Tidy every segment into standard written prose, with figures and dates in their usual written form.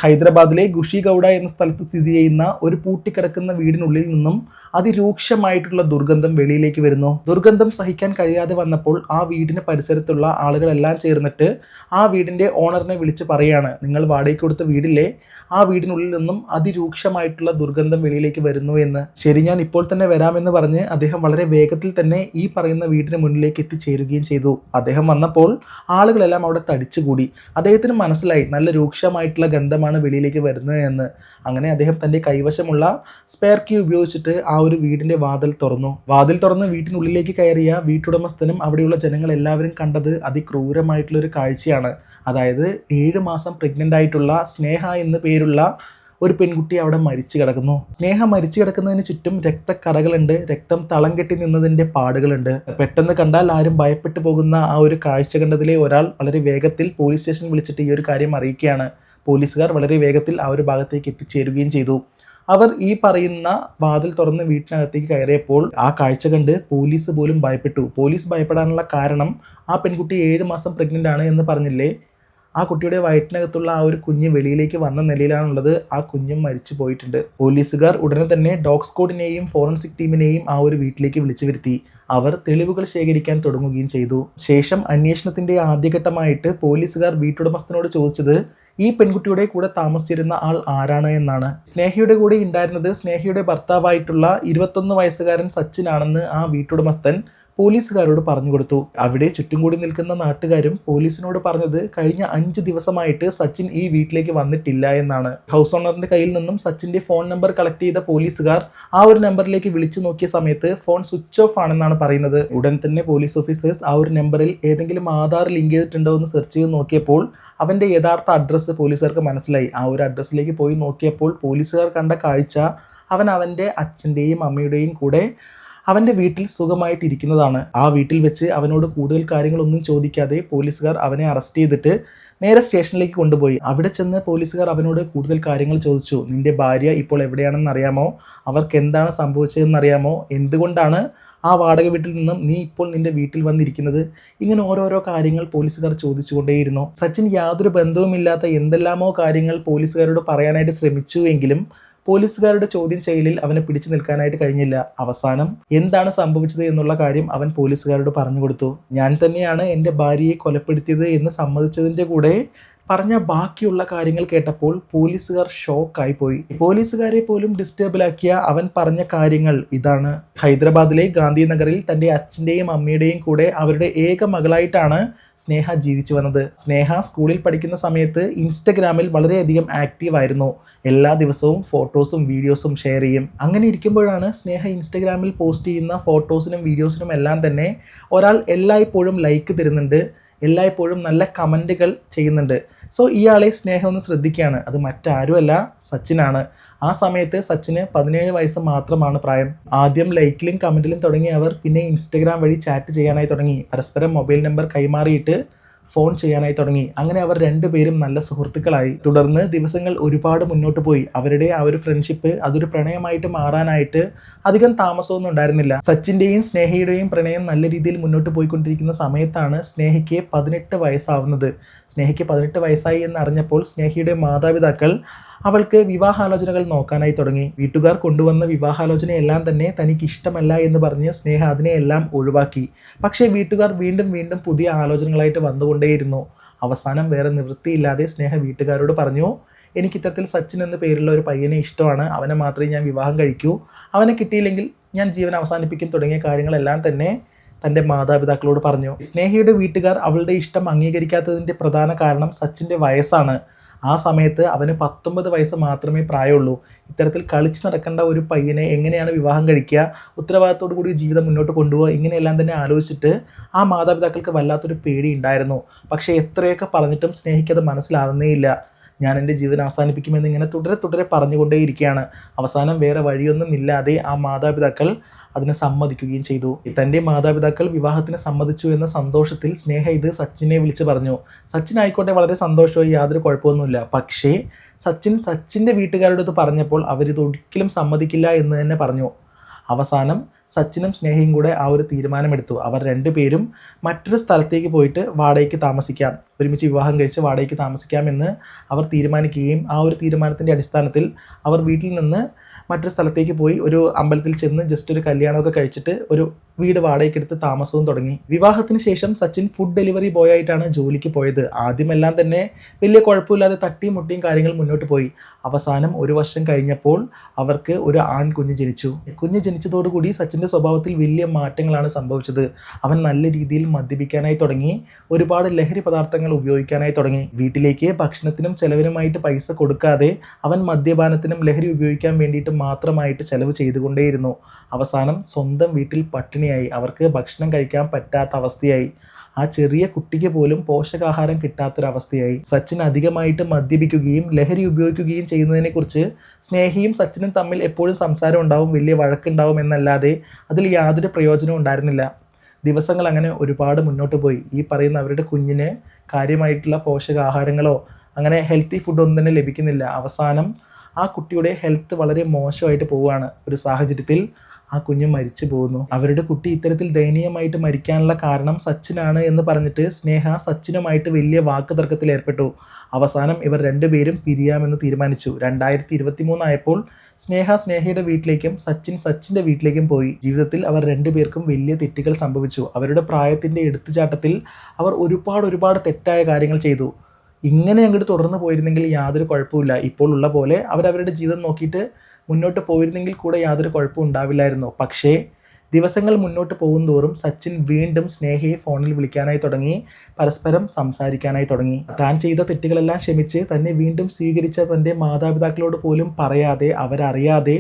ഹൈദരാബാദിലെ ഗുഷിഗൌഡ എന്ന സ്ഥലത്ത് സ്ഥിതി ചെയ്യുന്ന ഒരു പൂട്ടിക്കിടക്കുന്ന വീടിനുള്ളിൽ നിന്നും അതിരൂക്ഷമായിട്ടുള്ള ദുർഗന്ധം വെളിയിലേക്ക് വരുന്നു. ദുർഗന്ധം സഹിക്കാൻ കഴിയാതെ വന്നപ്പോൾ ആ വീടിന് പരിസരത്തുള്ള ആളുകളെല്ലാം ചേർന്നിട്ട് ആ വീടിന്റെ ഓണറിനെ വിളിച്ച് പറയാണ്, നിങ്ങൾ വാടകയ്ക്ക് കൊടുത്ത വീടില്ലേ, ആ വീടിനുള്ളിൽ നിന്നും അതിരൂക്ഷമായിട്ടുള്ള ദുർഗന്ധം വെളിയിലേക്ക് വരുന്നു എന്ന്. ശരി, ഞാൻ ഇപ്പോൾ തന്നെ വരാമെന്ന് പറഞ്ഞ് അദ്ദേഹം വളരെ വേഗത്തിൽ തന്നെ ഈ പറയുന്ന വീടിന് മുന്നിലേക്ക് എത്തിച്ചേരുകയും ചെയ്തു. അദ്ദേഹം വന്നപ്പോൾ ആളുകളെല്ലാം അവിടെ തടിച്ചുകൂടി. അദ്ദേഹത്തിന് മനസ്സിലായി നല്ല രൂക്ഷമായിട്ടുള്ള ഗന്ധമാണ് വെളിയിലേക്ക് വരുന്നത് എന്ന്. അങ്ങനെ അദ്ദേഹം തൻ്റെ കൈവശമുള്ള സ്പെയർ കീ ഉപയോഗിച്ചിട്ട് ആ ഒരു വീടിന്റെ വാതിൽ തുറന്നു. വാതിൽ തുറന്ന് വീട്ടിനുള്ളിലേക്ക് കയറിയ വീട്ടുടമസ്ഥനും അവിടെയുള്ള ജനങ്ങൾ എല്ലാവരും കണ്ടത് അതിക്രൂരമായിട്ടുള്ള ഒരു കാഴ്ചയാണ്. അതായത് 7 മാസം പ്രഗ്നന്റ് ആയിട്ടുള്ള സ്നേഹ എന്ന് പേരുള്ള ഒരു പെൺകുട്ടി അവിടെ മരിച്ചു കിടക്കുന്നു. സ്നേഹ മരിച്ചു കിടക്കുന്നതിന് ചുറ്റും രക്തക്കറകളുണ്ട്, രക്തം തളം കെട്ടി നിന്നതിന്റെ പാടുകളുണ്ട്. പെട്ടെന്ന് കണ്ടാൽ ആരും ഭയപ്പെട്ടു പോകുന്ന ആ ഒരു കാഴ്ച കണ്ടതിലെ ഒരാൾ വളരെ വേഗത്തിൽ പോലീസ് സ്റ്റേഷൻ വിളിച്ചിട്ട് ഈ ഒരു കാര്യം അറിയിക്കുകയാണ്. പോലീസുകാർ വളരെ വേഗത്തിൽ ആ ഒരു ഭാഗത്തേക്ക് എത്തിച്ചേരുകയും ചെയ്തു. അവർ ഈ പറയുന്ന വാതിൽ തുറന്ന് വീട്ടിനകത്തേക്ക് കയറിയപ്പോൾ ആ കാഴ്ച കണ്ട് പോലീസ് പോലും ഭയപ്പെട്ടു. പോലീസ് ഭയപ്പെടാനുള്ള കാരണം ആ പെൺകുട്ടി 7 മാസം പ്രഗ്നന്റ് ആണ് എന്ന് പറഞ്ഞില്ലേ, ആ കുട്ടിയുടെ വയറ്റിനകത്തുള്ള ആ ഒരു കുഞ്ഞ് വെളിയിലേക്ക് വന്ന നിലയിലാണുള്ളത്. ആ കുഞ്ഞും മരിച്ചു പോയിട്ടുണ്ട്. പോലീസുകാർ ഉടനെ തന്നെ ഡോഗ് സ്ക്വാഡിനെയും ഫോറൻസിക് ടീമിനെയും ആ ഒരു വീട്ടിലേക്ക് വിളിച്ചു വരുത്തി. അവർ തെളിവുകൾ ശേഖരിക്കാൻ തുടങ്ങുകയും ചെയ്തു. ശേഷം അന്വേഷണത്തിന്റെ ആദ്യഘട്ടമായിട്ട് പോലീസുകാർ വീട്ടുടമസ്ഥനോട് ചോദിച്ചത് ഈ പെൺകുട്ടിയുടെ കൂടെ താമസിച്ചിരുന്ന ആൾ ആരാണ് എന്നാണ്. സ്നേഹയുടെ കൂടെ ഉണ്ടായിരുന്നത് സ്നേഹയുടെ ഭർത്താവായിട്ടുള്ള 21 വയസ്സുകാരൻ സച്ചിൻ ആണെന്ന് ആ വീട്ടുടമസ്ഥൻ പോലീസുകാരോട് പറഞ്ഞു കൊടുത്തു. അവിടെ ചുറ്റും കൂടി നിൽക്കുന്ന നാട്ടുകാരും പോലീസിനോട് പറഞ്ഞത് കഴിഞ്ഞ 5 ദിവസമായിട്ട് സച്ചിൻ ഈ വീട്ടിലേക്ക് വന്നിട്ടില്ല എന്നാണ്. ഹൗസ് ഓണറിന്റെ കയ്യിൽ നിന്നും സച്ചിന്റെ ഫോൺ നമ്പർ കളക്ട് ചെയ്ത പോലീസുകാർ ആ ഒരു നമ്പറിലേക്ക് വിളിച്ചു നോക്കിയ സമയത്ത് ഫോൺ സ്വിച്ച് ഓഫ് ആണെന്നാണ് പറയുന്നത്. ഉടൻ തന്നെ പോലീസ് ഓഫീസേഴ്സ് ആ ഒരു നമ്പറിൽ ഏതെങ്കിലും ആധാർ ലിങ്ക് ചെയ്തിട്ടുണ്ടോ എന്ന് സെർച്ച് ചെയ്ത് നോക്കിയപ്പോൾ അവന്റെ യഥാർത്ഥ അഡ്രസ്സ് പോലീസുകാർക്ക് മനസ്സിലായി. ആ ഒരു അഡ്രസ്സിലേക്ക് പോയി നോക്കിയപ്പോൾ പോലീസുകാർ കണ്ട കാഴ്ച അവൻ അവന്റെ അച്ഛന്റെയും അമ്മയുടെയും കൂടെ അവൻ്റെ വീട്ടിൽ സുഖമായിട്ടിരിക്കുന്നതാണ്. ആ വീട്ടിൽ വെച്ച് അവനോട് കൂടുതൽ കാര്യങ്ങളൊന്നും ചോദിക്കാതെ പോലീസുകാർ അവനെ അറസ്റ്റ് ചെയ്തിട്ട് നേരെ സ്റ്റേഷനിലേക്ക് കൊണ്ടുപോയി. അവിടെ ചെന്ന് പോലീസുകാർ അവനോട് കൂടുതൽ കാര്യങ്ങൾ ചോദിച്ചു. നിന്റെ ഭാര്യ ഇപ്പോൾ എവിടെയാണെന്ന് അറിയാമോ? അവർക്ക് എന്താണ് സംഭവിച്ചതെന്ന് അറിയാമോ? എന്തുകൊണ്ടാണ് ആ വാടക വീട്ടിൽ നിന്നും നീ ഇപ്പോൾ നിന്റെ വീട്ടിൽ വന്നിരിക്കുന്നത്? ഇങ്ങനെ ഓരോരോ കാര്യങ്ങൾ പോലീസുകാർ ചോദിച്ചുകൊണ്ടേയിരുന്നു. സച്ചിൻ യാതൊരു ബന്ധവുമില്ലാത്ത എന്തെല്ലാമോ കാര്യങ്ങൾ പോലീസുകാരോട് പറയാനായിട്ട് ശ്രമിച്ചു എങ്കിലും പോലീസുകാരുടെ ചോദ്യം ചെയ്യലിൽ അവനെ പിടിച്ചു നിൽക്കാനായിട്ട് കഴിഞ്ഞില്ല. അവസാനം എന്താണ് സംഭവിച്ചത് എന്നുള്ള കാര്യം അവൻ പോലീസുകാരോട് പറഞ്ഞു കൊടുത്തു. ഞാൻ തന്നെയാണ് എൻ്റെ ഭാര്യയെ കൊലപ്പെടുത്തിയത് എന്ന് സമ്മതിച്ചതിൻ്റെ കൂടെ പറഞ്ഞ ബാക്കിയുള്ള കാര്യങ്ങൾ കേട്ടപ്പോൾ പോലീസുകാർ ഷോക്കായി പോയി. പോലീസുകാരെ പോലും ഡിസ്റ്റർബിലാക്കിയ അവൻ പറഞ്ഞ കാര്യങ്ങൾ ഇതാണ്. ഹൈദരാബാദിലെ ഗാന്ധിനഗറിൽ തൻ്റെ അച്ഛൻ്റെയും അമ്മയുടെയും കൂടെ അവരുടെ ഏക മകളായിട്ടാണ് സ്നേഹ ജീവിച്ചു വന്നത്. സ്നേഹ സ്കൂളിൽ പഠിക്കുന്ന സമയത്ത് ഇൻസ്റ്റഗ്രാമിൽ വളരെയധികം ആക്റ്റീവ് ആയിരുന്നു. എല്ലാ ദിവസവും ഫോട്ടോസും വീഡിയോസും ഷെയർ ചെയ്യും. അങ്ങനെ ഇരിക്കുമ്പോഴാണ് സ്നേഹ ഇൻസ്റ്റഗ്രാമിൽ പോസ്റ്റ് ചെയ്യുന്ന ഫോട്ടോസിനും വീഡിയോസിനും എല്ലാം തന്നെ ഒരാൾ എല്ലായ്പ്പോഴും ലൈക്ക് തരുന്നുണ്ട്, എല്ലായ്പ്പോഴും നല്ല കമൻറ്റുകൾ ചെയ്യുന്നുണ്ട്. സോ ഇയാളെ സ്നേഹം ഒന്ന് ശ്രദ്ധിക്കുകയാണ്. അത് മറ്റാരുമല്ല, സച്ചിനാണ്. ആ സമയത്ത് സച്ചിന് 17 വയസ്സ് മാത്രമാണ് പ്രായം. ആദ്യം ലൈക്കിലും കമൻറ്റിലും തുടങ്ങിയ അവർ പിന്നെ ഇൻസ്റ്റഗ്രാം വഴി ചാറ്റ് ചെയ്യാനായി തുടങ്ങി. പരസ്പരം മൊബൈൽ നമ്പർ കൈമാറിയിട്ട് ഫോൺ ചെയ്യാനായി തുടങ്ങി. അങ്ങനെ അവർ രണ്ടുപേരും നല്ല സുഹൃത്തുക്കളായി. തുടർന്ന് ദിവസങ്ങൾ ഒരുപാട് മുന്നോട്ട് പോയി. അവരുടെ ആ ഒരു ഫ്രണ്ട്ഷിപ്പ് അതൊരു പ്രണയമായിട്ട് മാറാനായിട്ട് അധികം താമസമൊന്നും ഉണ്ടായിരുന്നില്ല. സച്ചിന്റെയും സ്നേഹയുടെയും പ്രണയം നല്ല രീതിയിൽ മുന്നോട്ട് പോയിക്കൊണ്ടിരിക്കുന്ന സമയത്താണ് സ്നേഹയ്ക്ക് 18 വയസ്സാവുന്നത്. സ്നേഹയ്ക്ക് 18 വയസ്സായി എന്ന് അറിഞ്ഞപ്പോൾ സ്നേഹയുടെ മാതാപിതാക്കൾ അവൾക്ക് വിവാഹാലോചനകൾ നോക്കാനായി തുടങ്ങി. വീട്ടുകാർ കൊണ്ടുവന്ന വിവാഹാലോചനയെല്ലാം തന്നെ തനിക്ക് ഇഷ്ടമല്ല എന്ന് പറഞ്ഞ് സ്നേഹ അതിനെയെല്ലാം ഒഴിവാക്കി. പക്ഷേ വീട്ടുകാർ വീണ്ടും വീണ്ടും പുതിയ ആലോചനകളായിട്ട് വന്നുകൊണ്ടേയിരുന്നു. അവസാനം വേറെ നിവൃത്തിയില്ലാതെ സ്നേഹ വീട്ടുകാരോട് പറഞ്ഞു, എനിക്ക് ഇത്തരത്തിൽ സച്ചിൻ എന്ന പേരുള്ള ഒരു പയ്യനെ ഇഷ്ടമാണ്, അവനെ മാത്രമേ ഞാൻ വിവാഹം കഴിക്കൂ, അവനെ കിട്ടിയില്ലെങ്കിൽ ഞാൻ ജീവൻ അവസാനിപ്പിക്കും തുടങ്ങിയ കാര്യങ്ങളെല്ലാം തന്നെ തൻ്റെ മാതാപിതാക്കളോട് പറഞ്ഞു. സ്നേഹയുടെ വീട്ടുകാർ അവളുടെ ഇഷ്ടം അംഗീകരിക്കാത്തതിൻ്റെ പ്രധാന കാരണം സച്ചിൻ്റെ വയസ്സാണ്. ആ സമയത്ത് അവന് 19 വയസ്സ് മാത്രമേ പ്രായമുള്ളൂ. ഇത്തരത്തിൽ കളിച്ച് നടക്കേണ്ട ഒരു പയ്യനെ എങ്ങനെയാണ് വിവാഹം കഴിക്കുക, ഉത്തരവാദിത്തോടു കൂടി ജീവിതം മുന്നോട്ട് കൊണ്ടുപോകുക, ഇങ്ങനെയെല്ലാം തന്നെ ആലോചിച്ചിട്ട് ആ മാതാപിതാക്കൾക്ക് വല്ലാത്തൊരു പേടി ഉണ്ടായിരുന്നു. പക്ഷേ എത്രയൊക്കെ പറഞ്ഞിട്ടും സ്നേഹിക്കത് മനസ്സിലാവുന്നേയില്ല. ഞാൻ എൻ്റെ ജീവൻ അവസാനിപ്പിക്കുമെന്ന് ഇങ്ങനെ തുടരെ പറഞ്ഞുകൊണ്ടേയിരിക്കുകയാണ്. അവസാനം വേറെ വഴിയൊന്നും ഇല്ലാതെ ആ മാതാപിതാക്കൾ അതിനെ സമ്മതിക്കുകയും ചെയ്തു. തൻ്റെ മാതാപിതാക്കൾ വിവാഹത്തിന് സമ്മതിച്ചു എന്ന സന്തോഷത്തിൽ സ്നേഹ ഇത് സച്ചിനെ വിളിച്ച് പറഞ്ഞു. സച്ചിൻ ആയിക്കോട്ടെ വളരെ സന്തോഷമായി, യാതൊരു കുഴപ്പമൊന്നുമില്ല. പക്ഷേ സച്ചിൻ്റെ വീട്ടുകാരോട് ഇത് പറഞ്ഞപ്പോൾ അവരിത് ഒരിക്കലും സമ്മതിക്കില്ല എന്ന് തന്നെ പറഞ്ഞു. അവസാനം സച്ചിനും സ്നേഹയും കൂടെ ആ ഒരു തീരുമാനമെടുത്തു. അവർ രണ്ടുപേരും മറ്റൊരു സ്ഥലത്തേക്ക് പോയിട്ട് വാടകയ്ക്ക് താമസിക്കാം, ഒരുമിച്ച് വിവാഹം കഴിച്ച് വാടകയ്ക്ക് താമസിക്കാമെന്ന് അവർ തീരുമാനിക്കുകയും ആ ഒരു തീരുമാനത്തിൻ്റെ അടിസ്ഥാനത്തിൽ അവർ വീട്ടിൽ നിന്ന് മറ്റൊരു സ്ഥലത്തേക്ക് പോയി ഒരു അമ്പലത്തിൽ ചെന്ന് ജസ്റ്റ് ഒരു കല്യാണമൊക്കെ കഴിച്ചിട്ട് ഒരു വീട് വാടകയ്ക്കെടുത്ത് താമസവും തുടങ്ങി. വിവാഹത്തിന് ശേഷം സച്ചിൻ ഫുഡ് ഡെലിവറി ബോയ് ആയിട്ടാണ് ജോലിക്ക് പോയത്. ആദ്യമെല്ലാം തന്നെ വലിയ കുഴപ്പമില്ലാതെ തട്ടിയും മുട്ടിയും കാര്യങ്ങൾ മുന്നോട്ട് പോയി. അവസാനം 1 വർഷം കഴിഞ്ഞപ്പോൾ അവർക്ക് ഒരു ആൺകുഞ്ഞ് ജനിച്ചു. കുഞ്ഞ് ജനിച്ചതോടുകൂടി സച്ചിൻ്റെ സ്വഭാവത്തിൽ വലിയ മാറ്റങ്ങളാണ് സംഭവിച്ചത്. അവൻ നല്ല രീതിയിൽ മദ്യപിക്കാനായി തുടങ്ങി, ഒരുപാട് ലഹരി പദാർത്ഥങ്ങൾ ഉപയോഗിക്കാനായി തുടങ്ങി. വീട്ടിലേക്ക് ഭക്ഷണത്തിനും ചെലവിനുമായിട്ട് പൈസ കൊടുക്കാതെ അവൻ മദ്യപാനത്തിനും ലഹരി ഉപയോഗിക്കാൻ വേണ്ടിയിട്ട് മാത്രമായിട്ട് ചെലവ് ചെയ്തുകൊണ്ടേയിരുന്നു. അവസാനം സ്വന്തം വീട്ടിൽ പട്ടിണിയായി, അവർക്ക് ഭക്ഷണം കഴിക്കാൻ പറ്റാത്ത അവസ്ഥയായി. ആ ചെറിയ കുട്ടിക്ക് പോലും പോഷകാഹാരം കിട്ടാത്തൊരവസ്ഥയായി. സച്ചിൻ അധികമായിട്ട് മദ്യപിക്കുകയും ലഹരി ഉപയോഗിക്കുകയും ചെയ്യുന്നതിനെക്കുറിച്ച് സ്നേഹിയും സച്ചിനും തമ്മിൽ എപ്പോഴും സംസാരം ഉണ്ടാവും, വലിയ വഴക്കുണ്ടാവും എന്നല്ലാതെ അതിൽ യാതൊരു പ്രയോജനവും ഉണ്ടായിരുന്നില്ല. ദിവസങ്ങൾ അങ്ങനെ ഒരുപാട് മുന്നോട്ട് പോയി. ഈ പറയുന്ന അവരുടെ കുഞ്ഞിന് കാര്യമായിട്ടുള്ള പോഷകാഹാരങ്ങളോ അങ്ങനെ ഹെൽത്തി ഫുഡൊന്നും തന്നെ ലഭിക്കുന്നില്ല. അവസാനം ആ കുട്ടിയുടെ ഹെൽത്ത് വളരെ മോശമായിട്ട് പോവുകയാണ്. ഒരു സാഹചര്യത്തിൽ ആ കുഞ്ഞ് മരിച്ചു പോകുന്നു. അവരുടെ കുട്ടി ഇത്തരത്തിൽ ദയനീയമായിട്ട് മരിക്കാനുള്ള കാരണം സച്ചിനാണ് എന്ന് പറഞ്ഞിട്ട് സ്നേഹ സച്ചിനുമായിട്ട് വലിയ വാക്ക് തർക്കത്തിൽ ഏർപ്പെട്ടു. അവസാനം ഇവർ രണ്ടുപേരും പിരിയാമെന്ന് തീരുമാനിച്ചു. 2023 ആയപ്പോൾ സ്നേഹയുടെ വീട്ടിലേക്കും സച്ചിൻ സച്ചിൻ്റെ വീട്ടിലേക്കും പോയി. ജീവിതത്തിൽ അവർ രണ്ടുപേർക്കും വലിയ തെറ്റുകൾ സംഭവിച്ചു. അവരുടെ പ്രായത്തിൻ്റെ എടുത്തുചാട്ടത്തിൽ അവർ ഒരുപാട് തെറ്റായ കാര്യങ്ങൾ ചെയ്തു. ഇങ്ങനെ അങ്ങോട്ട് തുടർന്ന് പോയിരുന്നെങ്കിൽ യാതൊരു കുഴപ്പമില്ല. ഇപ്പോൾ ഉള്ള പോലെ അവരവരുടെ ജീവിതം നോക്കിയിട്ട് മുന്നോട്ട് പോയിരുന്നെങ്കിൽ കൂടെ യാതൊരു കുഴപ്പവും ഉണ്ടാവില്ലായിരുന്നു. പക്ഷേ ദിവസങ്ങൾ മുന്നോട്ട് പോകും തോറും സച്ചിൻ വീണ്ടും സ്നേഹയെ ഫോണിൽ വിളിക്കാനായി തുടങ്ങി, പരസ്പരം സംസാരിക്കാനായി തുടങ്ങി. താൻ ചെയ്ത തെറ്റുകളെല്ലാം ക്ഷമിച്ച് തന്നെ വീണ്ടും സ്വീകരിച്ച തൻ്റെ മാതാപിതാക്കളോട് പോലും പറയാതെ അവരറിയാതെ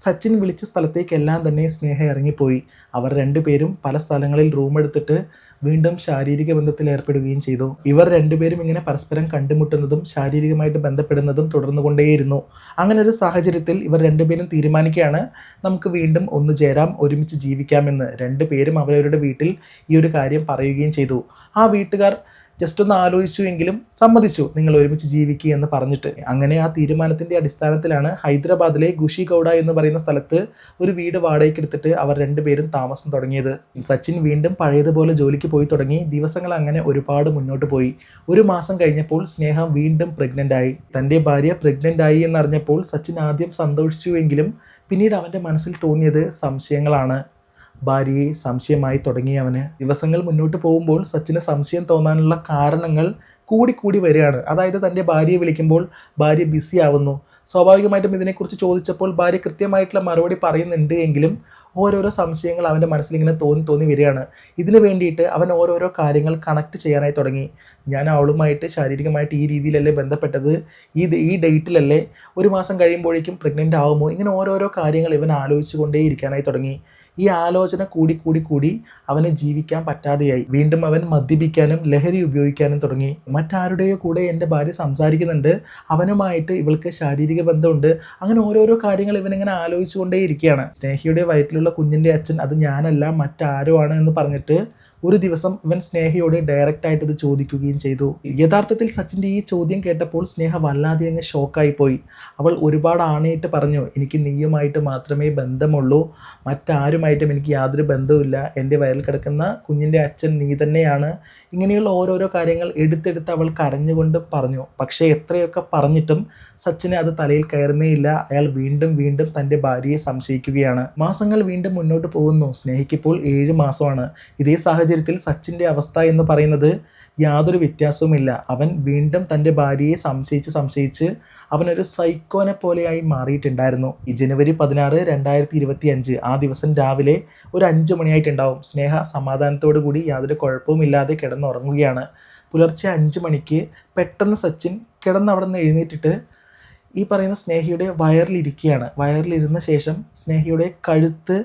സച്ചിൻ വിളിച്ച സ്ഥലത്തേക്കെല്ലാം തന്നെ സ്നേഹ ഇറങ്ങിപ്പോയി. അവർ രണ്ടുപേരും പല സ്ഥലങ്ങളിൽ റൂം എടുത്തിട്ട് വീണ്ടും ശാരീരിക ബന്ധത്തിൽ ഏർപ്പെടുകയും ചെയ്തു. ഇവർ രണ്ടുപേരും ഇങ്ങനെ പരസ്പരം കണ്ടുമുട്ടുന്നതും ശാരീരികമായിട്ട് ബന്ധപ്പെടുന്നതും തുടർന്നുകൊണ്ടേയിരുന്നു. അങ്ങനെ ഒരു സാഹചര്യത്തിൽ ഇവർ രണ്ടുപേരും തീരുമാനിക്കുകയാണ്, നമുക്ക് വീണ്ടും ഒന്നു ചേരാം, ഒരുമിച്ച് ജീവിക്കാമെന്ന്. രണ്ടുപേരും അവരവരുടെ വീട്ടിൽ ഈ ഒരു കാര്യം പറയുകയും ചെയ്തു. ആ വീട്ടുകാർ ജസ്റ്റ് ഒന്ന് ആലോചിച്ചു എങ്കിലും സമ്മതിച്ചു, നിങ്ങൾ ഒരുമിച്ച് ജീവിക്കുക എന്ന് പറഞ്ഞിട്ട്. അങ്ങനെ ആ തീരുമാനത്തിൻ്റെ അടിസ്ഥാനത്തിലാണ് ഹൈദരാബാദിലെ ഗുഷിഗൗഡ എന്ന് പറയുന്ന സ്ഥലത്ത് ഒരു വീട് വാടകയ്ക്ക് എടുത്തിട്ട് അവർ രണ്ടുപേരും താമസം തുടങ്ങിയത്. സച്ചിൻ വീണ്ടും പഴയതുപോലെ ജോലിക്ക് പോയി തുടങ്ങി. ദിവസങ്ങൾ അങ്ങനെ ഒരുപാട് മുന്നോട്ട് പോയി. 1 മാസം കഴിഞ്ഞപ്പോൾ സ്നേഹ വീണ്ടും പ്രഗ്നൻ്റ് ആയി. തൻ്റെ ഭാര്യ പ്രഗ്നൻ്റ് ആയി എന്നറിഞ്ഞപ്പോൾ സച്ചിൻ ആദ്യം സന്തോഷിച്ചുവെങ്കിലും പിന്നീട് അവൻ്റെ മനസ്സിൽ തോന്നിയത് സംശയങ്ങളാണ്. ഭാര്യയെ സംശയമായി തുടങ്ങിയവന്. ദിവസങ്ങൾ മുന്നോട്ട് പോകുമ്പോൾ സച്ചിന് സംശയം തോന്നാനുള്ള കാരണങ്ങൾ കൂടി വരികയാണ്. അതായത് തൻ്റെ ഭാര്യയെ വിളിക്കുമ്പോൾ ഭാര്യ ബിസി ആവുന്നു. സ്വാഭാവികമായിട്ടും ഇതിനെക്കുറിച്ച് ചോദിച്ചപ്പോൾ ഭാര്യ കൃത്യമായിട്ടുള്ള മറുപടി പറയുന്നുണ്ട് എങ്കിലും ഓരോരോ സംശയങ്ങൾ അവൻ്റെ മനസ്സിൽ ഇങ്ങനെ തോന്നി വരികയാണ്. ഇതിനു വേണ്ടിയിട്ട് അവൻ ഓരോരോ കാര്യങ്ങൾ കണക്ട് ചെയ്യാനായി തുടങ്ങി. ഞാൻ അവളുമായിട്ട് ശാരീരികമായിട്ട് ഈ രീതിയിലല്ലേ ബന്ധപ്പെട്ടത്, ഈ ഡേറ്റിലല്ലേ, 1 മാസം കഴിയുമ്പോഴേക്കും പ്രഗ്നൻ്റ് ആവുമോ, ഇങ്ങനെ ഓരോരോ കാര്യങ്ങൾ ഇവൻ ആലോചിച്ചു കൊണ്ടേ ഇരിക്കാനായി തുടങ്ങി. ഈ ആലോചന കൂടി അവന് ജീവിക്കാൻ പറ്റാതെയായി. വീണ്ടും അവൻ മദ്യപിക്കാനും ലഹരി ഉപയോഗിക്കാനും തുടങ്ങി. മറ്റാരുടെയോ കൂടെ എൻ്റെ ഭാര്യ സംസാരിക്കുന്നുണ്ട്, അവനുമായിട്ട് ഇവൾക്ക് ശാരീരിക ബന്ധമുണ്ട്, അങ്ങനെ ഓരോരോ കാര്യങ്ങൾ ഇവനിങ്ങനെ ആലോചിച്ചു കൊണ്ടേ ഇരിക്കുകയാണ്. സ്നേഹിയുടെ വയറ്റിലുള്ള കുഞ്ഞിൻ്റെ അച്ഛൻ അത് ഞാനല്ല മറ്റാരോ ആണ് എന്ന് പറഞ്ഞിട്ട് ഒരു ദിവസം ഇവൻ സ്നേഹയോട് ഡയറക്റ്റായിട്ട് ഇത് ചോദിക്കുകയും ചെയ്തു. യഥാർത്ഥത്തിൽ സച്ചിൻ്റെ ഈ ചോദ്യം കേട്ടപ്പോൾ സ്നേഹ വല്ലാതെ അങ്ങ് ഷോക്കായി പോയി. അവൾ ഒരുപാട് ആണയിട്ട് പറഞ്ഞു, എനിക്ക് നീയുമായിട്ട് മാത്രമേ ബന്ധമുള്ളൂ, മറ്റാരുമായിട്ടും എനിക്ക് യാതൊരു ബന്ധവുമില്ല, എൻ്റെ വയറിൽ കിടക്കുന്ന കുഞ്ഞിൻ്റെ അച്ഛൻ നീ തന്നെയാണ്. ഇങ്ങനെയുള്ള ഓരോരോ കാര്യങ്ങൾ എടുത്തെടുത്ത് അവൾ കരഞ്ഞുകൊണ്ട് പറഞ്ഞു. പക്ഷേ എത്രയൊക്കെ പറഞ്ഞിട്ടും സച്ചിന് അത് തലയിൽ കയറുന്നേയില്ല. അയാൾ വീണ്ടും തൻ്റെ ഭാര്യയെ സംശയിക്കുകയാണ്. മാസങ്ങൾ വീണ്ടും മുന്നോട്ട് പോകുന്നു. സ്നേഹിക്കിപ്പോൾ 7 മാസമാണ്. ഇതേ സാഹചര്യത്തിൽ സച്ചിൻ്റെ അവസ്ഥ എന്ന് പറയുന്നത് യാതൊരു വ്യത്യാസവുമില്ല. അവൻ വീണ്ടും തൻ്റെ ഭാര്യയെ സംശയിച്ച് അവനൊരു സൈക്കോനെ പോലെയായി മാറിയിട്ടുണ്ടായിരുന്നു. ഈ ജനുവരി 16, 2025 ആ ദിവസം രാവിലെ ഒരു 5 മണിയായിട്ടുണ്ടാവും. സ്നേഹ സമാധാനത്തോടു കൂടി യാതൊരു കുഴപ്പവുമില്ലാതെ കിടന്നുറങ്ങുകയാണ്. പുലർച്ചെ 5 മണിക്ക് പെട്ടെന്ന് സച്ചിൻ കിടന്നവിടെ നിന്ന് എഴുന്നേറ്റിട്ട് ഈ പറയുന്ന സ്നേഹിയുടെ വയറിലിരിക്കുകയാണ്. വയറിലിരുന്ന ശേഷം സ്നേഹിയുടെ കഴുത്ത്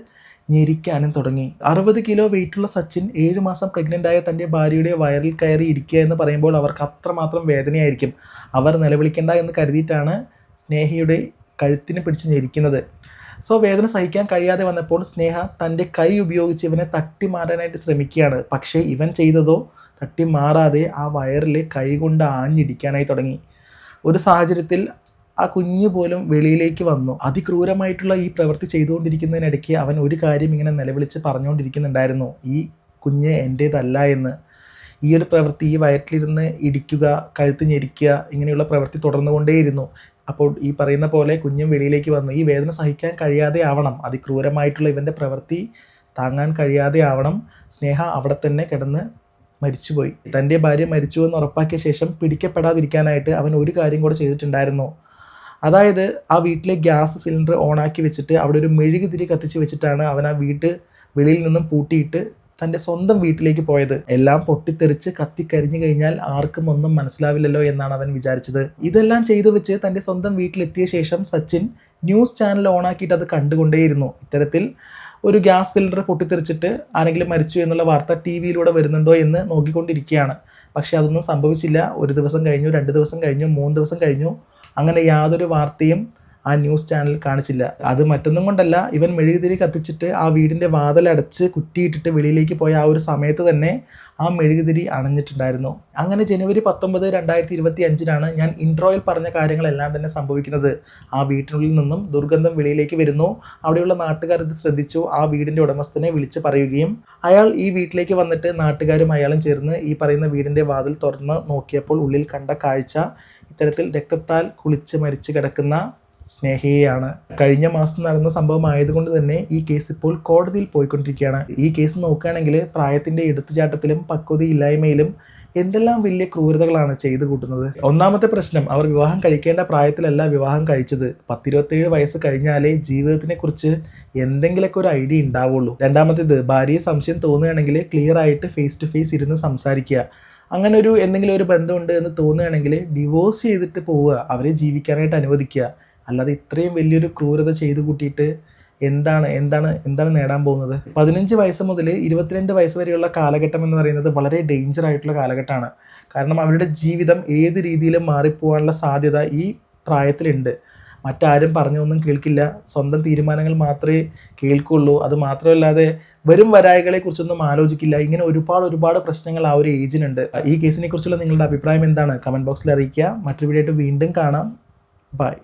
ഞെരിക്കാനും തുടങ്ങി. 60 കിലോ വെയിറ്റുള്ള സച്ചിൻ 7 മാസം പ്രഗ്നൻ്റ് ആയ തൻ്റെ ഭാര്യയുടെ വയറിൽ കയറി ഇരിക്കുക എന്ന് പറയുമ്പോൾ അവർക്ക് അത്രമാത്രം വേദനയായിരിക്കും. അവർ നിലവിളിക്കേണ്ട എന്ന് കരുതിയിട്ടാണ് സ്നേഹയുടെ കഴുത്തിനെ പിടിച്ച് ഞെരിക്കുന്നത്. സോ വേദന സഹിക്കാൻ കഴിയാതെ വന്നപ്പോൾ സ്നേഹ തൻ്റെ കൈ ഉപയോഗിച്ച് ഇവനെ തട്ടി മാറാനായിട്ട് ശ്രമിക്കുകയാണ്. പക്ഷേ ഇവൻ ചെയ്തതോ തട്ടി മാറാതെ ആ വയറിൽ കൈ കൊണ്ട് ആഞ്ഞിടിക്കാനായി തുടങ്ങി. ഒരു സാഹചര്യത്തിൽ ആ കുഞ്ഞ് പോലും വെളിയിലേക്ക് വന്നു. അതിക്രൂരമായിട്ടുള്ള ഈ പ്രവൃത്തി ചെയ്തുകൊണ്ടിരിക്കുന്നതിനിടയ്ക്ക് അവൻ ഒരു കാര്യം ഇങ്ങനെ നിലവിളിച്ച് പറഞ്ഞുകൊണ്ടിരിക്കുന്നുണ്ടായിരുന്നു, ഈ കുഞ്ഞ് എൻ്റേതല്ല എന്ന്. ഈ ഒരു പ്രവൃത്തി, ഈ വയറ്റിലിരുന്ന് ഇടിക്കുക, കഴുത്ത് ഞെരിക്കുക, ഇങ്ങനെയുള്ള പ്രവൃത്തി തുടർന്നുകൊണ്ടേയിരുന്നു. അപ്പോൾ ഈ പറയുന്ന പോലെ കുഞ്ഞും വെളിയിലേക്ക് വന്നു. ഈ വേദന സഹിക്കാൻ കഴിയാതെ ആവണം, അതിക്രൂരമായിട്ടുള്ള ഇവൻ്റെ പ്രവൃത്തി താങ്ങാൻ കഴിയാതെ ആവണം സ്നേഹ അവിടെ തന്നെ കിടന്ന് മരിച്ചുപോയി. തൻ്റെ ഭാര്യ മരിച്ചുവെന്ന് ഉറപ്പാക്കിയ ശേഷം പിടിക്കപ്പെടാതിരിക്കാനായിട്ട് അവൻ ഒരു കാര്യം കൂടെ ചെയ്തിട്ടുണ്ടായിരുന്നു. അതായത് ആ വീട്ടിലെ ഗ്യാസ് സിലിണ്ടർ ഓണാക്കി വെച്ചിട്ട് അവിടെ ഒരു മെഴുകുതിരി കത്തിച്ച് വെച്ചിട്ടാണ് അവൻ ആ വീട്ട് വെളിയിൽ നിന്നും പൂട്ടിയിട്ട് തൻ്റെ സ്വന്തം വീട്ടിലേക്ക് പോയത്. എല്ലാം പൊട്ടിത്തെറിച്ച് കത്തിക്കരിഞ്ഞു കഴിഞ്ഞാൽ ആർക്കും ഒന്നും മനസ്സിലാവില്ലല്ലോ എന്നാണ് അവൻ വിചാരിച്ചത്. ഇതെല്ലാം ചെയ്തു വെച്ച് തൻ്റെ സ്വന്തം വീട്ടിലെത്തിയ ശേഷം സച്ചിൻ ന്യൂസ് ചാനൽ ഓണാക്കിയിട്ട് അത് കണ്ടുകൊണ്ടേയിരുന്നു. ഇത്തരത്തിൽ ഒരു ഗ്യാസ് സിലിണ്ടർ പൊട്ടിത്തെറിച്ചിട്ട് ആരെങ്കിലും മരിച്ചു എന്നുള്ള വാർത്ത TV-യിലൂടെ വരുന്നുണ്ടോ എന്ന് നോക്കിക്കൊണ്ടിരിക്കുകയാണ്. പക്ഷേ അതൊന്നും സംഭവിച്ചില്ല. ഒരു ദിവസം കഴിഞ്ഞു, 2 ദിവസം കഴിഞ്ഞു, 3 ദിവസം കഴിഞ്ഞു. അങ്ങനെ യാതൊരു വാർത്തയും ആ ന്യൂസ് ചാനൽ കാണിച്ചില്ല. അത് മറ്റൊന്നും കൊണ്ടല്ല, ഇവൻ മെഴുകുതിരി കത്തിച്ചിട്ട് ആ വീടിൻ്റെ വാതിലടച്ച് കുറ്റിയിട്ടിട്ട് വെളിയിലേക്ക് പോയ ആ ഒരു സമയത്ത് തന്നെ ആ മെഴുകുതിരി അണഞ്ഞിട്ടുണ്ടായിരുന്നു. അങ്ങനെ ജനുവരി 19, 2025 ഞാൻ ഇൻട്രോയിൽ പറഞ്ഞ കാര്യങ്ങളെല്ലാം തന്നെ സംഭവിക്കുന്നത്. ആ വീട്ടിനുള്ളിൽ നിന്നും ദുർഗന്ധം വെളിയിലേക്ക് വരുന്നു. അവിടെയുള്ള നാട്ടുകാർ ഇത് ശ്രദ്ധിച്ചു. ആ വീടിൻ്റെ ഉടമസ്ഥനെ വിളിച്ച് പറയുകയും അയാൾ ഈ വീട്ടിലേക്ക് വന്നിട്ട് നാട്ടുകാരും അയാളും ചേർന്ന് ഈ പറയുന്ന വീടിൻ്റെ വാതിൽ തുറന്ന് നോക്കിയപ്പോൾ ഉള്ളിൽ കണ്ട കാഴ്ച ഇത്തരത്തിൽ രക്തത്താൽ കുളിച്ച് മരിച്ചു കിടക്കുന്ന സ്നേഹയെയാണ്. കഴിഞ്ഞ മാസം നടന്ന സംഭവമായതുകൊണ്ട് തന്നെ ഈ കേസ് ഇപ്പോൾ കോടതിയിൽ പോയിക്കൊണ്ടിരിക്കുകയാണ്. ഈ കേസ് നോക്കുകയാണെങ്കിൽ പ്രായത്തിൻ്റെ എടുത്തുചാട്ടത്തിലും പക്വതയില്ലായ്മയിലും എന്തെല്ലാം വലിയ ക്രൂരതകളാണ് ചെയ്തു കൂട്ടുന്നത്. ഒന്നാമത്തെ പ്രശ്നം, അവർ വിവാഹം കഴിക്കേണ്ട പ്രായത്തിലല്ല വിവാഹം കഴിച്ചത്. 10-27 വയസ്സ് കഴിഞ്ഞാലേ ജീവിതത്തിനെ കുറിച്ച് എന്തെങ്കിലുമൊക്കെ ഒരു ഐഡിയ ഉണ്ടാവുള്ളൂ. രണ്ടാമത്തേത്, ഭാര്യയെ സംശയം തോന്നുകയാണെങ്കിൽ ക്ലിയർ ആയിട്ട് ഫേസ് ടു ഫേസ് ഇരുന്ന് സംസാരിക്കുക. അങ്ങനെ എന്തെങ്കിലും ഒരു ബന്ധമുണ്ട് എന്ന് തോന്നുകയാണെങ്കിൽ ഡിവോഴ്സ് ചെയ്തിട്ട് പോവുക, അവരെ ജീവിക്കാനായിട്ട് അനുവദിക്കുക. അല്ലാതെ ഇത്രയും വലിയൊരു ക്രൂരത ചെയ്തു കൂട്ടിയിട്ട് എന്താണ് നേടാൻ പോകുന്നത്? 15 വയസ്സ് മുതൽ 22 വയസ്സ് വരെയുള്ള കാലഘട്ടം എന്ന് പറയുന്നത് വളരെ ഡേഞ്ചർ ആയിട്ടുള്ള കാലഘട്ടമാണ്. കാരണം അവരുടെ ജീവിതം ഏത് രീതിയിലും മാറിപ്പോകാനുള്ള സാധ്യത ഈ പ്രായത്തിലുണ്ട്. മറ്റാരും പറഞ്ഞൊന്നും കേൾക്കില്ല, സ്വന്തം തീരുമാനങ്ങൾ മാത്രമേ കേൾക്കുള്ളൂ. അത് മാത്രമല്ലാതെ വരും വരായികളെ കുറിച്ചൊന്നും ആലോചിക്കില്ല. ഇങ്ങനെ ഒരുപാട് പ്രശ്നങ്ങൾ ആ ഒരു ഏജിനുണ്ട്. ഈ കേസിനെ കുറിച്ചുള്ള നിങ്ങളുടെ അഭിപ്രായം എന്താണ്? കമൻറ്റ് ബോക്സിൽ അറിയിക്കുക. മറ്റൊരു വീഡിയോ ആയിട്ട് വീണ്ടും കാണാം. ബൈ.